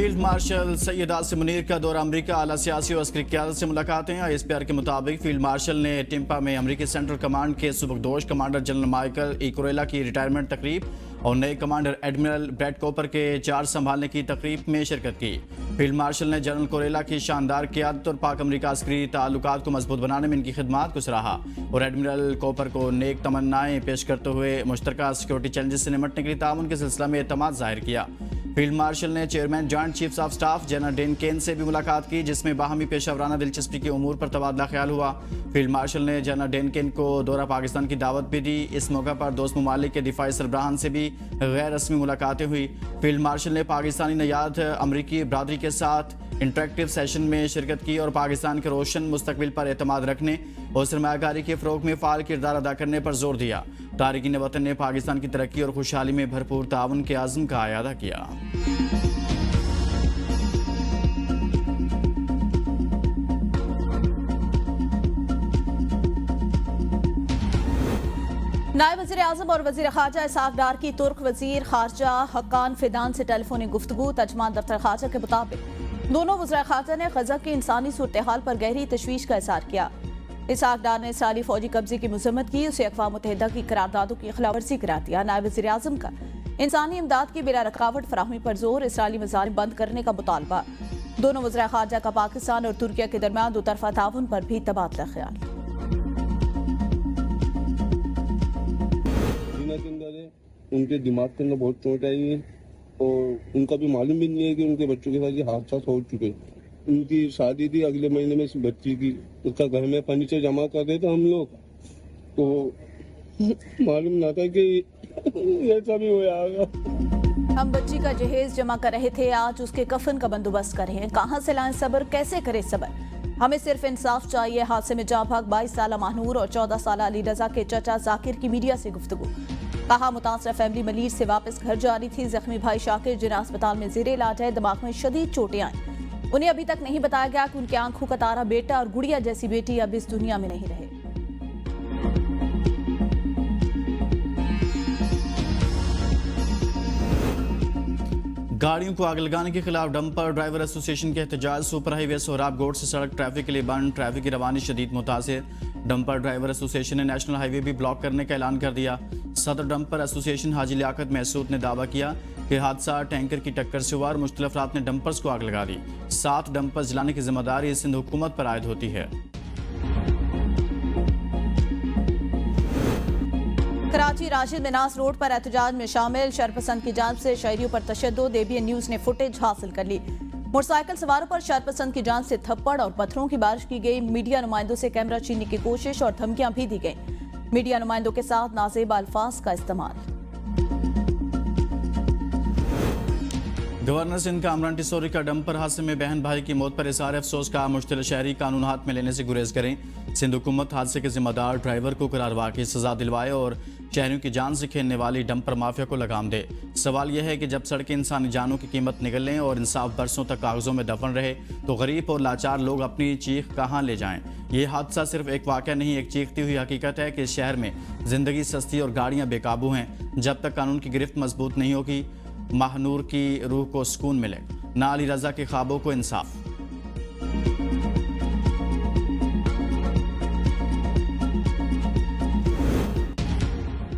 Field marshal Syed Asim Munir का दौरा अमरीका, आला सियासी और अस्करी क़यादत से मुलाकातें। ISPR के मुताबिक फील्ड मार्शल ने टिम्पा में अमरीकी सेंट्रल कमांड के सुबकदोश commander general Michael E Kurilla की रिटायरमेंट तकरीब और नए कमांडर एडमिरल ब्रैड कॉपर के चार्ज संभालने की तकरीब में शिरकत की। फील्ड मार्शल ने जनरल कुरेला की शानदार क़यादत और पाक अमरीका अस्करी ताल्लुकात को मजबूत बनाने में इनकी खिदमात को सराहा और एडमिरल कॉपर को नेक तमन्नाएं पेश करते हुए मुश्तरका सिक्योरिटी चैलेंजेस से निपटने के लिए ताउन के सिलसिला में एतमाद जाहिर किया। फील्ड मार्शल ने chairman joint chiefs of staff general Dan Caine से भी मुलाकात की, जिसमें बाहमी पेशावराना दिलचस्पी के उमूर पर तबादला ख्याल हुआ। फील्ड मार्शल ने जनरल डेन केन को दौरा पाकिस्तान की दावत भी दी। इस मौका पर दोस्त ममालिक के दिफाई सरबराहान से भी गैर रस्मी मुलाकातें हुई। फील्ड मार्शल ने पाकिस्तानी नयाद अमरीकी बरादरी के साथ इंटरेक्टिव सेशन में शिरकत की और पाकिस्तान के रोशन मुस्तकबिल पर एतमाद रखने और सरमायाकारी के फ़रोग में फ़ाल किरदार अदा करने पर जोर दिया। तारिकीन वतन ने पाकिस्तान की तरक्की और खुशहाली में भरपूर ताउन के आज़म का अयादा किया। नायब वज़ीर आज़म और वज़ीर ख़ारजा इसहाक़ डार की तुर्क वज़ीर ख़ारजा हक्कान फिदान से टेलीफोनिक गुफ्तगू। तर्जमान दफ्तर ख़ारजा के मुताबिक दोनों वज़ीर ख़ारजा ने ग़ज़ा की इंसानी सूरत हाल पर गहरी तशवीश का इज़हार किया। इसहाक़ डार ने इसराइली फ़ौजी कब्जे की मज़म्मत की, उसे अक़वाम मुत्तहिदा की करारदादों की खिलाफवर्जी करार दिया। नायब वज़ीर आज़म का इंसानी इमदाद की बिला रुकावट फराहमी पर जोर, इसराइली मज़ालिम बंद करने का मुतालबा। दोनों वज़ीर ख़ारजा का पाकिस्तान और तुर्किया के दरमियान दोतरफा ताउन पर भी तबादला ख्याल। उनके दिमाग के अंदर बहुत चोट आई है और उनका भी मालूम भी नहीं है कि उनके बच्चों के साथ ये हादसा हो चुके। उनकी शादी थी अगले महीने में इस बच्ची की, उसका घर में फर्नीचर जमा कर रहे थे हम लोग, तो मालूम ना था कि ऐसा भी हो जाएगा। हम बच्ची का जहेज जमा कर रहे थे, आज उसके कफन का बंदोबस्त कर रहे हैं। कहाँ से लाएं सब्र, कैसे करें सब्र, हमें सिर्फ इंसाफ चाहिए। हादसे में जाँ भाग 22 साल महानूर और 14 साल अली रजा के चचा जाकिर की मीडिया से गुफ्तगू। कहा मुतासरा फैमिली मलीर से वापस घर जा रही थी। जख्मी भाई शाकिर जिन्हें अस्पताल में ज़ेरे इलाज है, दिमाग में शदीद चोटें आई। उन्हें अभी तक नहीं बताया गया कि उनकी आंखों का तारा बेटा और गुड़िया जैसी बेटी अब इस दुनिया में नहीं रहे। गाड़ियों को आग लगाने के खिलाफ डंपर ड्राइवर एसोसिएशन के एहतजाज। सुपर हाईवे सोहराब गोड से सड़क ट्रैफिक के लिए बंद, ट्रैफिक की रवानी शदीद मुतासिर। डंपर ड्राइवर एसोसिएशन ने नेशनल हाईवे भी ब्लॉक करने का ऐलान कर दिया। सदर डंपर एसोसिएशन हाजी लियाकत महसूद ने दावा किया कि हादसा टैंकर की टक्कर से हुआ और मुख्तलिफ अफराद ने डंपर्स को आग लगा दी। 7 डंपर्स जलाने की जिम्मेदारी सिंध हुकूमत पर आयद होती है। कराची राशिद मिनास रोड पर एहतजाज में शामिल शरपसंद की जानिब से शहरियों पर तशद्दुद। ABN न्यूज़ ने फुटेज हासिल कर ली। मोटरसाइकिल सवारों पर शरपसंद की जानिब से थप्पड़ और पत्थरों की बारिश की गई। मीडिया नुमाइंदों से कैमरा छीनने की कोशिश और धमकियां भी दी गई। मीडिया नुमाइंदों के साथ नाज़ेब अल्फाज का इस्तेमाल। गवर्नर सिंध का अमरान टिसोरी का डंपर हादसे में बहन भाई की मौत पर इज़हार अफसोस का। मुश्तिल शहरी कानून हाथ में लेने से गुरेज करें। सिंध हुकूमत हादसे के जिम्मेदार ड्राइवर को करार वाकई सजा दिलवाए और शहरियों की जान से खेलने वाली डंपर माफिया को लगाम दे। सवाल यह है कि जब सड़कें इंसानी जानों की कीमत निकल लें और इंसाफ बरसों तक कागजों में दफन रहे तो गरीब और लाचार लोग अपनी चीख कहाँ ले जाएं। ये हादसा सिर्फ एक वाक़या नहीं, एक चीखती हुई हकीकत है कि इस शहर में जिंदगी सस्ती और गाड़ियाँ बेकाबू हैं। जब तक कानून की गिरफ्त मजबूत नहीं होगी, महानूर की रूह को सुकून मिले, ना अली रजा के ख्वाबों को इंसाफ।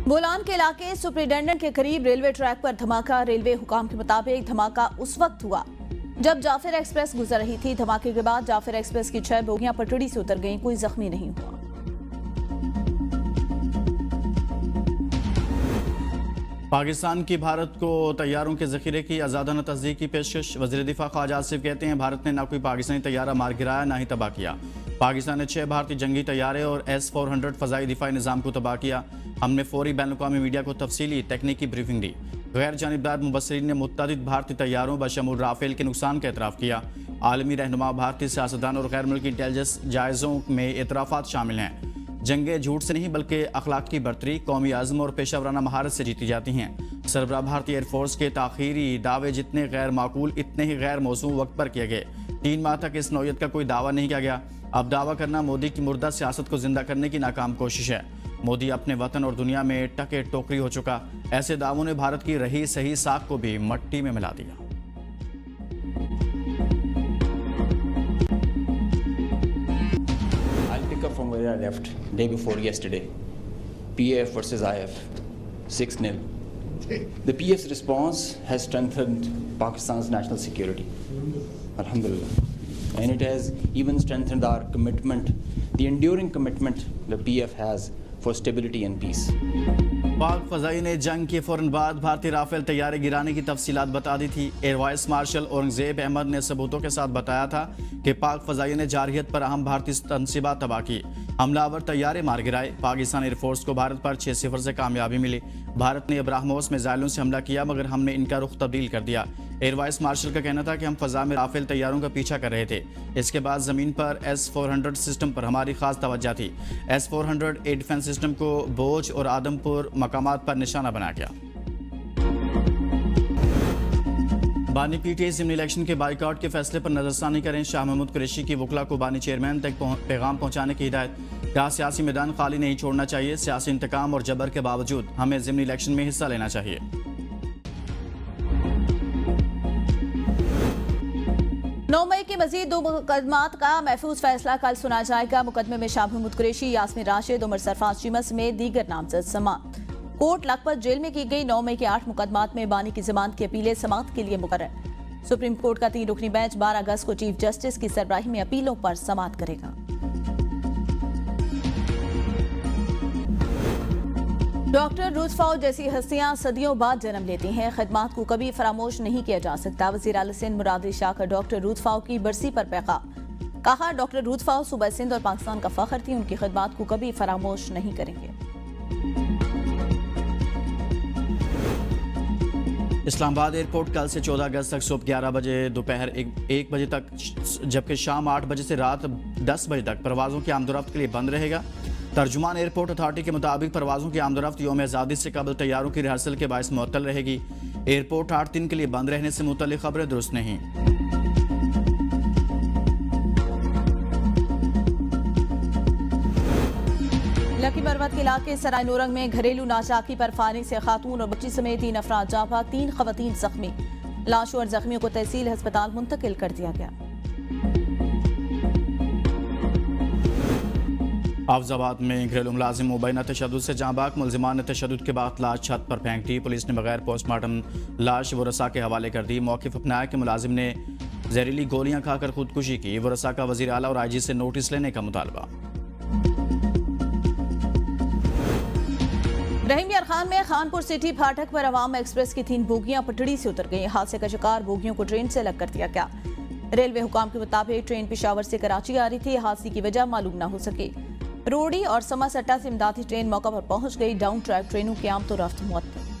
बोलान के इलाके सुपरिटेंडेंट के करीब रेलवे ट्रैक पर धमाका। रेलवे हुकाम के मुताबिक धमाका उस वक्त हुआ जब जाफिर एक्सप्रेस गुजर रही थी। धमाके के बाद जाफिर एक्सप्रेस की 6 बोगियां पटड़ी से उतर गईं। कोई जख्मी नहीं हुआ। पाकिस्तान की भारत को तैयारों के जखीरे की आज़ादाना तस्दीक की पेशकश। वज़ीर दिफा ख्वाजा आसिफ कहते हैं भारत ने ना कोई पाकिस्तानी तैयारा मार गिराया, ना ही तबाह किया। पाकिस्तान ने 6 भारतीय जंगी तैयारे और S-400 फ़ज़ाई दिफाई निज़ाम को तबाह किया। हमने फौरी बैनुल-अक़वामी मीडिया को तफसीली तकनीकी ब्रीफिंग दी। गैर जानिबदार मुबस्सिरीन ने मुत्तअद्दिद भारतीय तैयारों बशमूल राफेल के नुकसान का एतराफ़ किया। आलमी रहनुमा, भारतीय सियासतदान और गैर मुल्की इंटेलिजेंस जायज़ों में एतराफ़ात शामिल हैं। जंगें झूठ से नहीं बल्कि अखलाक की बर्तरी, कौमी आज़म और पेशावराना महारत से जीती जाती हैं। सरबराह भारतीय एयरफोर्स के ताख़ीरी दावे जितने गैर माकूल इतने ही गैर मौजू वक्त पर किए गए। 3 माह तक इस नौयत का कोई दावा नहीं किया गया। अब दावा करना मोदी की मुर्दा सियासत को जिंदा करने की नाकाम कोशिश है। मोदी अपने वतन और दुनिया में टके टोकरी हो चुका। ऐसे दावों ने भारत की रही सही साख को भी मट्टी में मिला दिया। from where I left day before yesterday. PAF versus IF, 6-0. The PF's response has strengthened Pakistan's national security. Alhamdulillah. And it has even strengthened our commitment, the enduring commitment the PF has for stability and peace. पाक फ़ज़ाई ने जंग के फ़ौरन बाद भारतीय Rafale तैयारे गिराने की तफसीलात बता दी थी। Air vice marshal Aurangzeb Ahmed ने सबूतों के साथ बताया था कि पाक फ़ज़ाई ने जारहियत पर अहम भारतीय तनसीबात तबाह की, हमलावर तैयारे मार गिराए। पाकिस्तान एयरफोर्स को भारत पर 6-0 से कामयाबी मिली। भारत ने ब्राह्मोस मिसाइलों से हमला किया मगर हमने इनका रुख तब्दील कर दिया। एयर वाइस मार्शल का कहना था कि हम फ़ज़ा में राफेल तैयारों का पीछा कर रहे थे। इसके बाद ज़मीन पर S-400 सिस्टम पर हमारी खास तवज्जो थी। S-400 एयर डिफेंस सिस्टम को बोझ और आदमपुर मकामात पर निशाना बना गया। बानी पीटीआई ज़िमनी इलेक्शन के बाइकआउट के फैसले पर नजरसानी करें। शाह महमूद कुरैशी की वकला को बानी चेयरमैन तक पैगाम पहुंचाने की हिदायत। कहा सियासी मैदान खाली नहीं छोड़ना चाहिए। सियासी इंतकाम और जबर के बावजूद हमें ज़िमनी इलेक्शन में हिस्सा लेना चाहिए। 9 मई के मजीद 2 मुकदमात का महफूज फैसला कल सुना जाएगा। मुकदमे में शाह महमूद कुरैशी, यास्मीन राशिद, उमर सरफराज चीमा समेत दीगर नामजद समाअत। कोर्ट लखपत जेल में की गई 9 मई के 8 मुकदमात में बानी की जमानत की अपीलें समाअत के लिए मुकर्रर। सुप्रीम कोर्ट का 3 रुकनी बेंच 12 अगस्त को चीफ जस्टिस की सरबराही में अपीलों पर समाअत करेगा। डॉक्टर रूथफाउ जैसी हस्तियां सदियों बाद जन्म लेती हैं। खिदमात को कभी फरामोश नहीं किया जा सकता। वज़ीर आला सिंध मुराद शाह का डॉक्टर रूथफाउ की बरसी पर पैगाम। कहा डॉक्टर रूथफाउ सूबा सिंध और पाकिस्तान का फख्र थी, उनकी खिदमात को कभी फरामोश नहीं करेंगे। इस्लामाबाद एयरपोर्ट कल से 14 अगस्त तक सुबह 11 बजे दोपहर 1 बजे तक जबकि शाम 8 बजे से रात 10 बजे तक परवाज़ों की आमदोरफ्त के लिए बंद रहेगा। तर्जुमान एयरपोर्ट अथॉरिटी के मुताबिक परवाज़ों की आमदोरफ्त यौम आज़ादी से कबल तैयारों की रिहर्सल के बायस मुअत्तल रहेगी। एयरपोर्ट 8 दिन के लिए बंद रहने से मुतल्लिक़ खबरें दुरुस्त नहीं। लकी मरवत के इलाके सराय नूरंग में घरेलू नाचाकी पर फायरिंग से खातून और बच्ची समेत 3 अफराद जाँ बहक, 3 खवातीन जख्मी। लाशों और जख्मियों को तहसील अस्पताल मुंतकिल कर दिया गया। आफजाबाद में घरेलू मुलाजिम मुबैना तशद्दुद से जाँ बहक, मुलजिमान ने तशद्दुद के बाद लाश छत पर फेंक दी। पुलिस ने बगैर पोस्टमार्टम लाश वरसा के हवाले कर दी। मौक़िफ़ अपनाया कि मुलाजिम ने जहरीली गोलियां खाकर खुदकुशी की। वरसा का वज़ीर आला और IG से नोटिस लेने का मुतालबा। रहीम यार खान में खानपुर सिटी फाटक पर अवाम एक्सप्रेस की 3 बोगियां पटड़ी से उतर गई। हादसे का शिकार बोगियों को ट्रेन से अलग कर दिया गया। रेलवे हुकाम के मुताबिक ट्रेन पेशावर से कराची आ रही थी। हादसे की वजह मालूम न हो सकी। रोडी और समा सट्टा से इमदादी ट्रेन मौका पर पहुंच गई। डाउन ट्रैक ट्रेनों की आमदोरफ्त मुअत्तल।